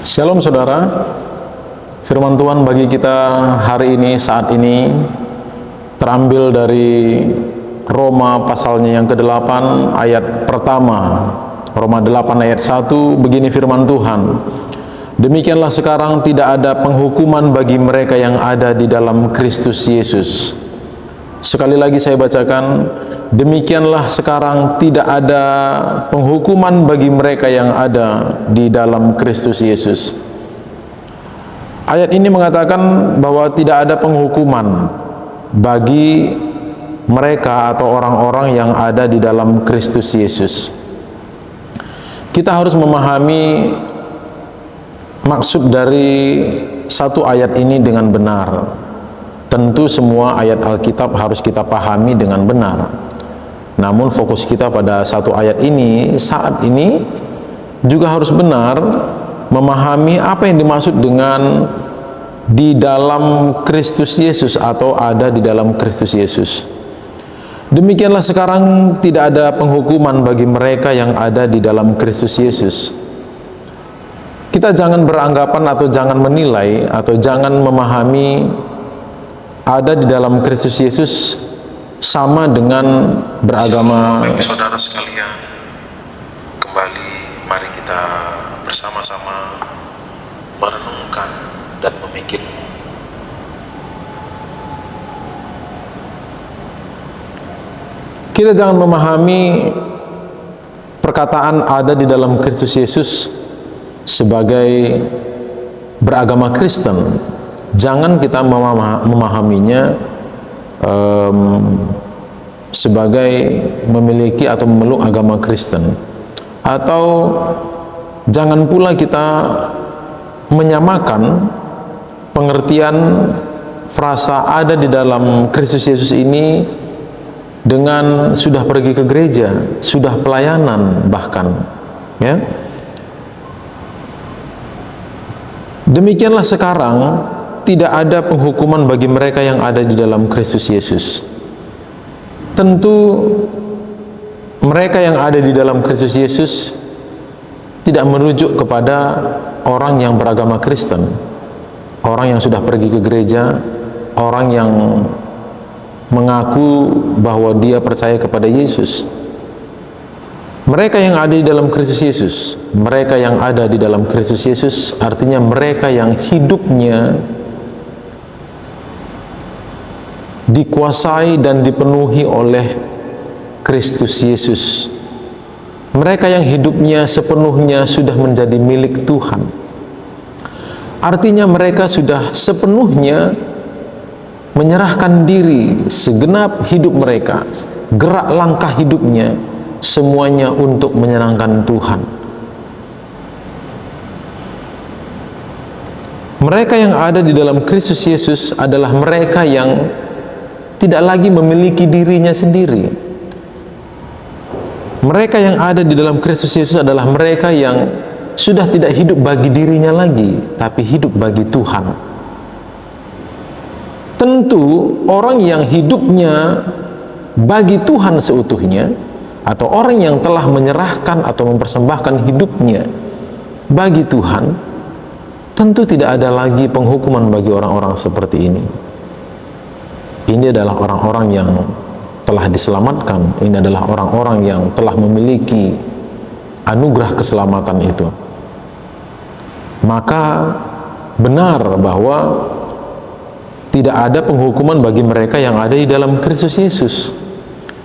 Shalom saudara, firman Tuhan bagi kita hari ini, saat ini terambil dari Roma pasalnya yang ke-8 ayat pertama. Roma 8 ayat 1, begini firman Tuhan. Demikianlah sekarang tidak ada penghukuman bagi mereka yang ada di dalam Kristus Yesus. Sekali lagi saya bacakan, demikianlah sekarang tidak ada penghukuman bagi mereka yang ada di dalam Kristus Yesus. Ayat ini mengatakan bahwa tidak ada penghukuman bagi mereka atau orang-orang yang ada di dalam Kristus Yesus. Kita harus memahami maksud dari satu ayat ini dengan benar. Tentu semua ayat Alkitab harus kita pahami dengan benar. Namun fokus kita pada satu ayat ini, saat ini juga harus benar memahami apa yang dimaksud dengan di dalam Kristus Yesus atau ada di dalam Kristus Yesus. Demikianlah sekarang tidak ada penghukuman bagi mereka yang ada di dalam Kristus Yesus. Kita jangan beranggapan atau jangan menilai atau jangan memahami ada di dalam Kristus Yesus sama dengan beragama. Baik saudara sekalian, kembali mari kita bersama-sama merenungkan dan memikir. Kita jangan memahami perkataan ada di dalam Kristus Yesus sebagai beragama Kristen. Jangan kita memahaminya sebagai memiliki atau memeluk agama Kristen, atau jangan pula kita menyamakan pengertian frasa ada di dalam Kristus Yesus ini dengan sudah pergi ke gereja, sudah pelayanan bahkan, ya. Demikianlah sekarang tidak ada penghukuman bagi mereka yang ada di dalam Kristus Yesus. Tentu mereka yang ada di dalam Kristus Yesus tidak merujuk kepada orang yang beragama Kristen, orang yang sudah pergi ke gereja, orang yang mengaku bahwa dia percaya kepada Yesus. Mereka yang ada di dalam Kristus Yesus, mereka yang ada di dalam Kristus Yesus artinya mereka yang hidupnya dikuasai dan dipenuhi oleh Kristus Yesus. Mereka yang hidupnya sepenuhnya sudah menjadi milik Tuhan. Artinya mereka sudah sepenuhnya menyerahkan diri, segenap hidup mereka, gerak langkah hidupnya, semuanya untuk menyenangkan Tuhan. Mereka yang ada di dalam Kristus Yesus adalah mereka yang tidak lagi memiliki dirinya sendiri. Mereka yang ada di dalam Kristus Yesus adalah mereka yang sudah tidak hidup bagi dirinya lagi, tapi hidup bagi Tuhan. Tentu orang yang hidupnya bagi Tuhan seutuhnya, atau orang yang telah menyerahkan atau mempersembahkan hidupnya bagi Tuhan, tentu tidak ada lagi penghukuman bagi orang-orang seperti ini. Ini adalah orang-orang yang telah diselamatkan. Ini adalah orang-orang yang telah memiliki anugerah keselamatan itu. Maka benar bahwa tidak ada penghukuman bagi mereka yang ada di dalam Kristus Yesus.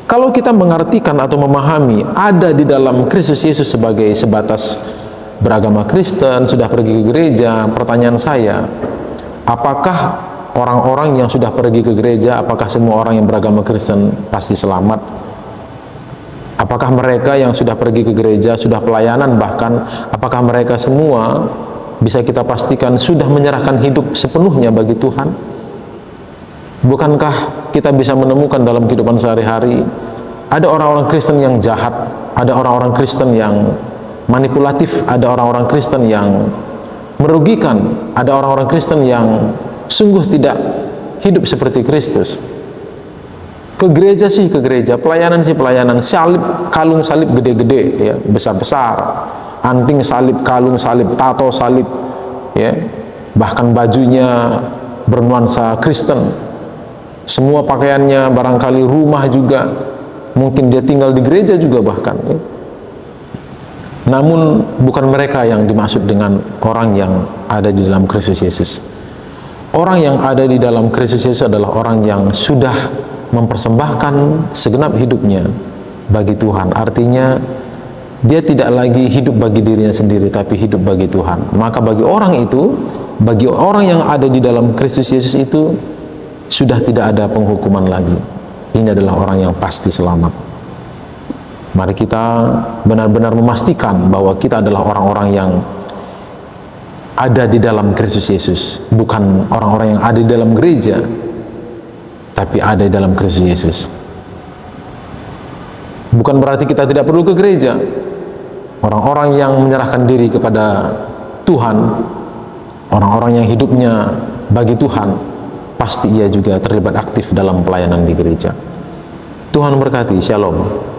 Kalau kita mengartikan atau memahami ada di dalam Kristus Yesus sebagai sebatas beragama Kristen, sudah pergi ke gereja, pertanyaan saya, apakah orang-orang yang sudah pergi ke gereja, apakah semua orang yang beragama Kristen pasti selamat? Apakah mereka yang sudah pergi ke gereja, sudah pelayanan bahkan, apakah mereka semua bisa kita pastikan sudah menyerahkan hidup sepenuhnya bagi Tuhan? Bukankah kita bisa menemukan dalam kehidupan sehari-hari ada orang-orang Kristen yang jahat, ada orang-orang Kristen yang manipulatif, ada orang-orang Kristen yang merugikan, ada orang-orang Kristen yang sungguh tidak hidup seperti Kristus. Ke gereja sih ke gereja, pelayanan sih pelayanan, salib, kalung salib gede-gede, ya, besar-besar, anting salib, kalung salib, tato salib, ya, bahkan bajunya bernuansa Kristen, semua pakaiannya, barangkali rumah juga, mungkin dia tinggal di gereja juga bahkan, ya. Namun bukan mereka yang dimaksud dengan orang yang ada di dalam Kristus Yesus. Orang yang ada di dalam Kristus Yesus adalah orang yang sudah mempersembahkan segenap hidupnya bagi Tuhan. Artinya dia tidak lagi hidup bagi dirinya sendiri, tapi hidup bagi Tuhan. Maka bagi orang itu, bagi orang yang ada di dalam Kristus Yesus itu, sudah tidak ada penghukuman lagi. Ini adalah orang yang pasti selamat. Mari kita benar-benar memastikan bahwa kita adalah orang-orang yang ada di dalam Kristus Yesus, bukan orang-orang yang ada di dalam gereja, tapi ada di dalam Kristus Yesus. Bukan berarti kita tidak perlu ke gereja. Orang-orang yang menyerahkan diri kepada Tuhan, orang-orang yang hidupnya bagi Tuhan, pasti ia juga terlibat aktif dalam pelayanan di gereja. Tuhan berkati. Shalom.